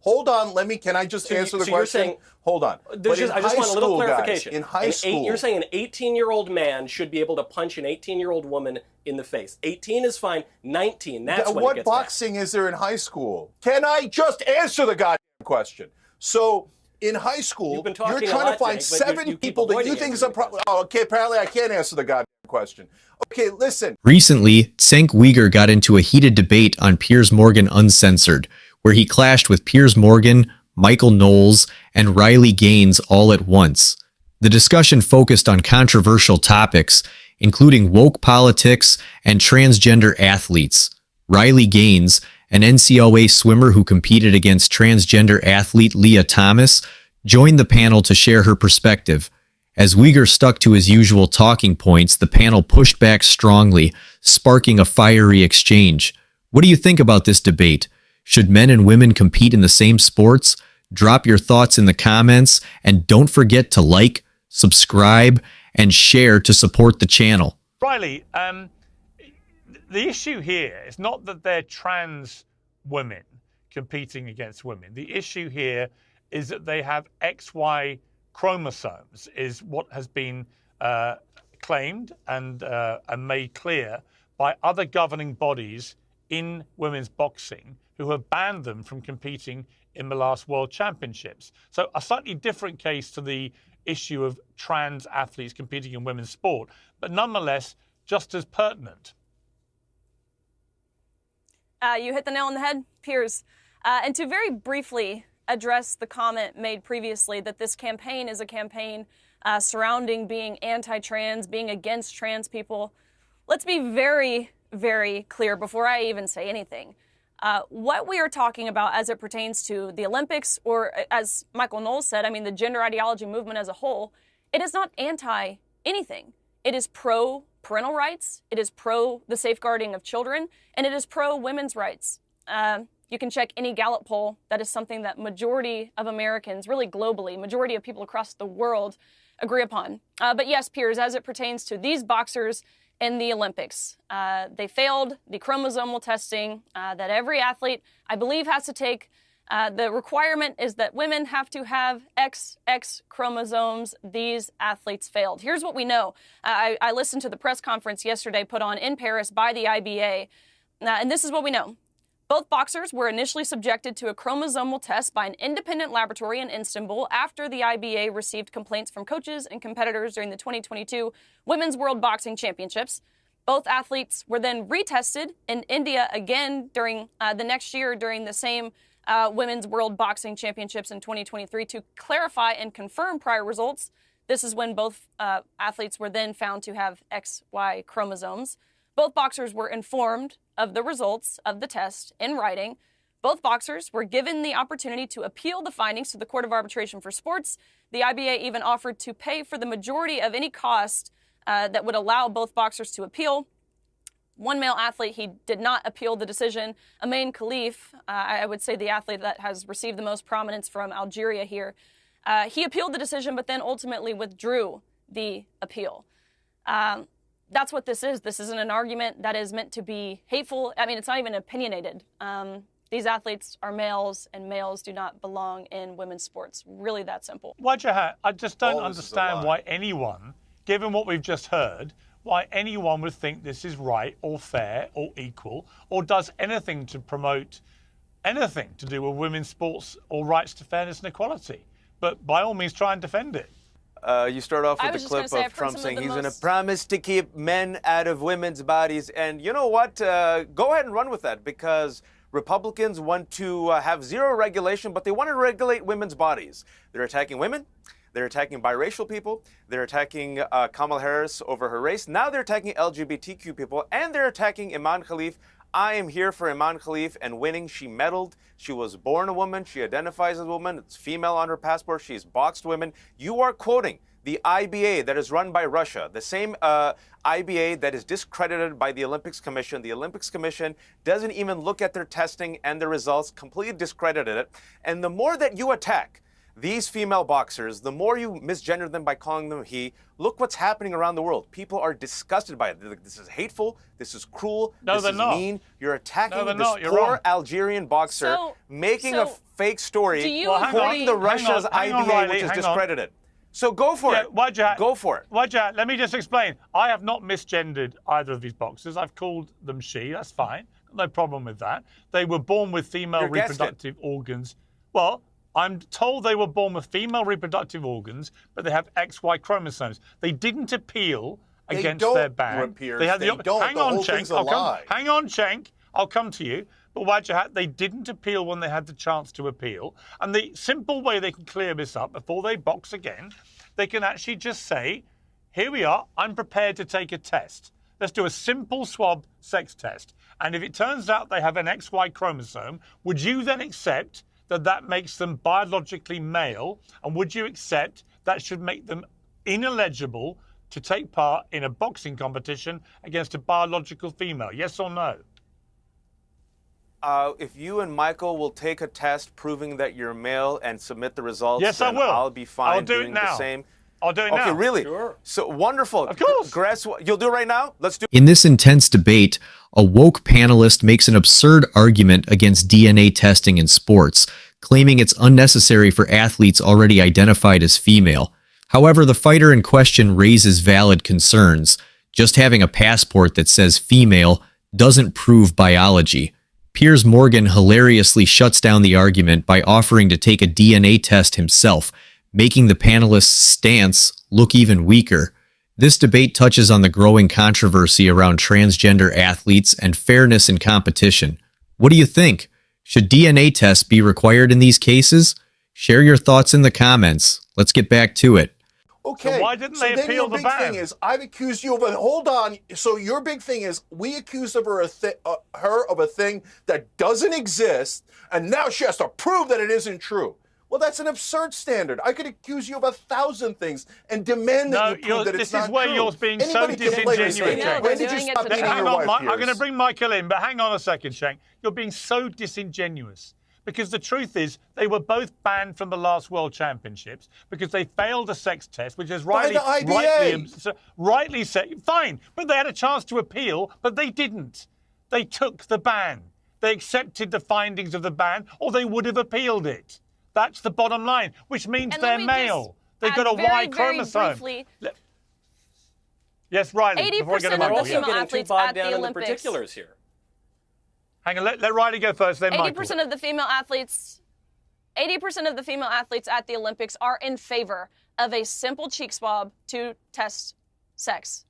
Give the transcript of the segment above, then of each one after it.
Hold on, can I just answer the question? Saying, hold on. I just want a little clarification. Guys, in high school. You're saying an 18-year-old man should be able to punch an 18-year-old woman in the face. 18 is fine. 19, that's when it gets boxing bad. Is there in high school? Can I just answer the goddamn question? So, in high school, you're trying to find 7 people that you think is a problem. Oh, okay, apparently I can't answer the goddamn question. Okay, listen. Recently, Cenk Uygur got into a heated debate on Piers Morgan Uncensored, where he clashed with Piers Morgan, Michael Knowles, and Riley Gaines all at once. The discussion focused on controversial topics, including woke politics and transgender athletes. Riley Gaines, an NCAA swimmer who competed against transgender athlete Leah Thomas, joined the panel to share her perspective. As Uygur stuck to his usual talking points, the panel pushed back strongly, sparking a fiery exchange. What do you think about this debate? Should men and women compete in the same sports? Drop your thoughts in the comments, and don't forget to like, subscribe, and share to support the channel. Riley, the issue here is not that they're trans women competing against women. The issue here is that they have XY chromosomes, is what has been claimed and made clear by other governing bodies in women's boxing who have banned them from competing in the last World Championships. So a slightly different case to the issue of trans athletes competing in women's sport, but nonetheless just as pertinent. You hit the nail on the head, Piers. And to very briefly address the comment made previously that this campaign is a campaign surrounding being anti-trans, being against trans people, let's be very, very clear before I even say anything. What we are talking about as it pertains to the Olympics, or as Michael Knowles said, I mean, the gender ideology movement as a whole, it is not anti-anything. It is pro-parental rights, it is pro the safeguarding of children, and it is pro-women's rights. You can check any Gallup poll. That is something that majority of Americans, really globally, majority of people across the world agree upon. But yes, Piers, as it pertains to these boxers in the Olympics, they failed the chromosomal testing that every athlete, I believe, has to take. The requirement is that women have to have XX chromosomes. These athletes failed. Here's what we know. I listened to the press conference yesterday put on in Paris by the IBA, and this is what we know. Both boxers were initially subjected to a chromosomal test by an independent laboratory in Istanbul after the IBA received complaints from coaches and competitors during the 2022 Women's World Boxing Championships. Both athletes were then retested in India again during the next year during the same Women's World Boxing Championships in 2023 to clarify and confirm prior results. This is when both athletes were then found to have XY chromosomes. Both boxers were informed of the results of the test in writing. Both boxers were given the opportunity to appeal the findings to the Court of Arbitration for Sports. The IBA even offered to pay for the majority of any cost that would allow both boxers to appeal. One male athlete, he did not appeal the decision. Amain Khalif, I would say the athlete that has received the most prominence from Algeria here, he appealed the decision, but then ultimately withdrew the appeal. That's what this is. This isn't an argument that is meant to be hateful. I mean, it's not even opinionated. These athletes are males, and males do not belong in women's sports. Really that simple. Wajahat, I just don't understand why anyone, given what we've just heard, why anyone would think this is right or fair or equal or does anything to promote anything to do with women's sports or rights to fairness and equality. But by all means, try and defend it. You start off with the clip of Trump saying he's going to promise to keep men out of women's bodies. And you know what? Go ahead and run with that, because Republicans want to have zero regulation, but they want to regulate women's bodies. They're attacking women. They're attacking biracial people. They're attacking Kamala Harris over her race. Now they're attacking LGBTQ people, and they're attacking Iman Khalif. I am here for Iman Khalif and winning. She medaled. She was born a woman. She identifies as a woman. It's female on her passport. She's boxed women. You are quoting the IBA that is run by Russia, the same IBA that is discredited by the Olympics Commission. The Olympics Commission doesn't even look at their testing and the results, completely discredited it. And the more that you attack these female boxers, the more you misgender them by calling them he, look what's happening around the world. People are disgusted by it. They're like, this is hateful, this is cruel, this is mean. You're attacking this poor Algerian boxer, making a fake story, pointing to Russia's IBA, which is discredited. So go for it. Wajah, go for it. Wajah, let me just explain. I have not misgendered either of these boxers. I've called them she. That's fine. No problem with that. They were born with female reproductive organs. Well, I'm told they were born with female reproductive organs, but they have XY chromosomes. They didn't appeal against their ban. They had the hang on, Cenk. Hang on, Cenk. I'll come to you. But Wajah, they didn't appeal when they had the chance to appeal. And the simple way they can clear this up before they box again, they can actually just say, here we are, I'm prepared to take a test. Let's do a simple swab sex test. And if it turns out they have an XY chromosome, would you then accept that that makes them biologically male? And would you accept that should make them ineligible to take part in a boxing competition against a biological female? Yes or no? If you and Michael will take a test proving that you're male and submit the results, yes, I will. I'll be fine I'll do doing it now. the same. I'll do it now. Okay, really? Sure. So wonderful. Of course. Gress, you'll do it right now? Let's do it. In this intense debate, a woke panelist makes an absurd argument against DNA testing in sports, claiming it's unnecessary for athletes already identified as female. However, the fighter in question raises valid concerns. Just having a passport that says female doesn't prove biology. Piers Morgan hilariously shuts down the argument by offering to take a DNA test himself, making the panelist's stance look even weaker. This debate touches on the growing controversy around transgender athletes and fairness in competition. What do you think? Should DNA tests be required in these cases? Share your thoughts in the comments. Let's get back to it. Okay. So why didn't they appeal the ban? Your big thing is, I've accused you of a. Hold on. So your big thing is, we accused of her of a thing that doesn't exist, and now she has to prove that it isn't true. Well, that's an absurd standard. I could accuse you of 1,000 things and demand that you prove that it's not true. This is where you're being so disingenuous. When did you stop beating your wife, I'm going to bring Michael in, but hang on a second, Cenk. You're being so disingenuous. Because the truth is, they were both banned from the last World Championships because they failed a sex test, which is rightly said. Fine, but they had a chance to appeal, but they didn't. They took the ban. They accepted the findings of the ban, or they would have appealed it. That's the bottom line, which means they're male. They've got a Y chromosome. Yes, Riley. 80% of the female athletes at the Olympics. The particulars here. Hang on, let Riley go first, then Michael. 80% of the female athletes at the Olympics are in favor of a simple cheek swab to test sex.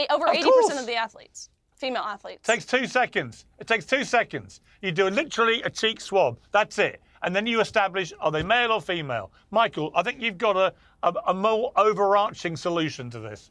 Over 80% of the athletes, female athletes. Takes 2 seconds. It takes 2 seconds. You do literally a cheek swab. That's it. And then you establish, are they male or female? Michael, I think you've got a more overarching solution to this.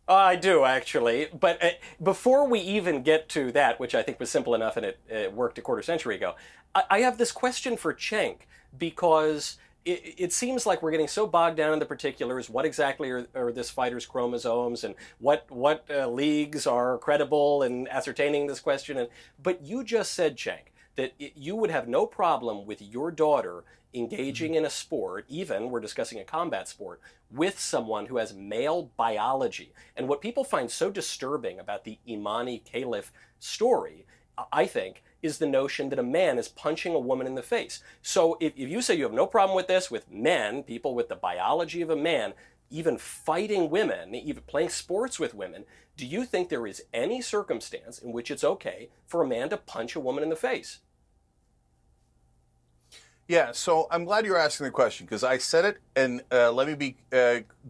I do, actually. But before we even get to that, which I think was simple enough and it worked a quarter century ago, I have this question for Cenk, because it seems like we're getting so bogged down in the particulars. What exactly are this fighter's chromosomes, and what leagues are credible in ascertaining this question? But you just said, Cenk, that you would have no problem with your daughter engaging in a sport, even we're discussing a combat sport, with someone who has male biology. And what people find so disturbing about the Imani Caliph story, I think, is the notion that a man is punching a woman in the face. So if you say you have no problem with this, with men, people with the biology of a man, even fighting women, even playing sports with women, do you think there is any circumstance in which it's okay for a man to punch a woman in the face? Yeah, so I'm glad you're asking the question, because I said it, and let me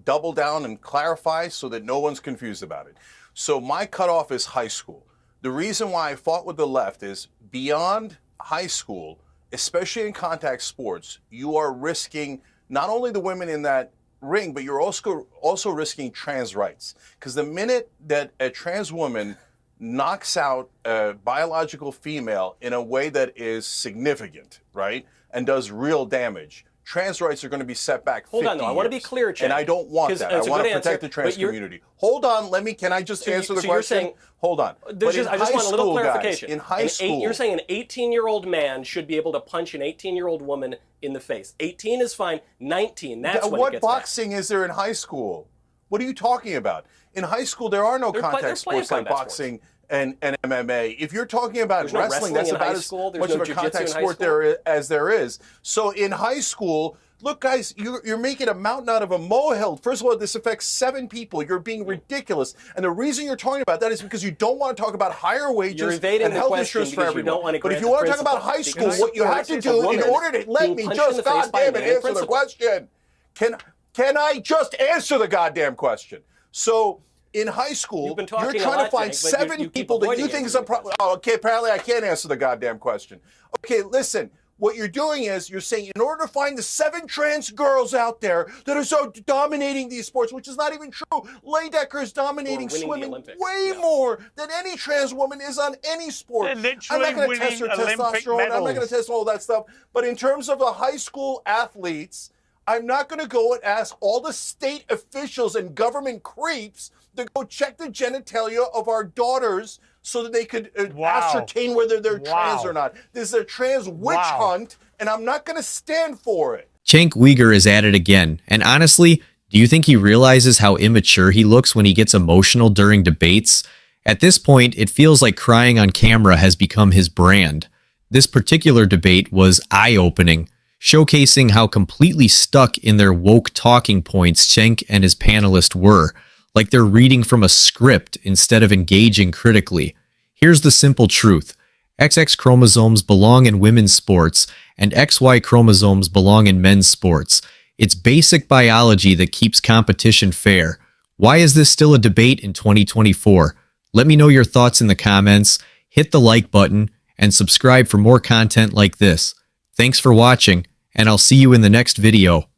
double down and clarify so that no one's confused about it. So my cutoff is high school. The reason why I fought with the left is beyond high school, especially in contact sports, you are risking not only the women in that ring, but you're also risking trans rights. Because the minute that a trans woman knocks out a biological female in a way that is significant, right, and does real damage, trans rights are going to be set back 50 Hold on, though. I want to be clear, Cenk. And I don't want that. I want to protect the trans community. Hold on. Can I just answer the question? You're saying, hold on. I just want a little clarification. Guys, in high school. You're saying an 18-year-old man should be able to punch an 18-year-old woman in the face. 18 is fine. 19, that's when it gets What boxing is there in high school? What are you talking about? In high school, there are no contact sports like boxing and MMA. If you're talking about wrestling, that's about as much of a contact sport as there is. So in high school, look, guys, you're making a mountain out of a molehill. First of all, this affects 7 people. You're being ridiculous. And the reason you're talking about that is because you don't want to talk about higher wages and health insurance for everyone. But if you want to talk about high school, what you have to do in order to let me just goddamn it answer the question. Can I just answer the goddamn question? So in high school, you're trying to find 7 people that you think is a problem. Oh, okay, apparently I can't answer the goddamn question. Okay, listen. What you're doing is you're saying in order to find the 7 trans girls out there that are so dominating these sports, which is not even true. Ledecker is dominating swimming way more than any trans woman is on any sport. I'm not going to test her testosterone. I'm not going to test all that stuff. But in terms of the high school athletes, I'm not going to go and ask all the state officials and government creeps to go check the genitalia of our daughters so that they could ascertain whether they're trans or not. This is a trans witch hunt, and I'm not going to stand for it. Cenk Uygur is at it again, and honestly, do you think he realizes how immature he looks when he gets emotional during debates? At this point, it feels like crying on camera has become his brand. This particular debate was eye-opening, showcasing how completely stuck in their woke talking points Cenk and his panelist were, like they're reading from a script instead of engaging critically. Here's the simple truth. XX chromosomes belong in women's sports, and XY chromosomes belong in men's sports. It's basic biology that keeps competition fair. Why is this still a debate in 2024? Let me know your thoughts in the comments, hit the like button, and subscribe for more content like this. Thanks for watching, and I'll see you in the next video.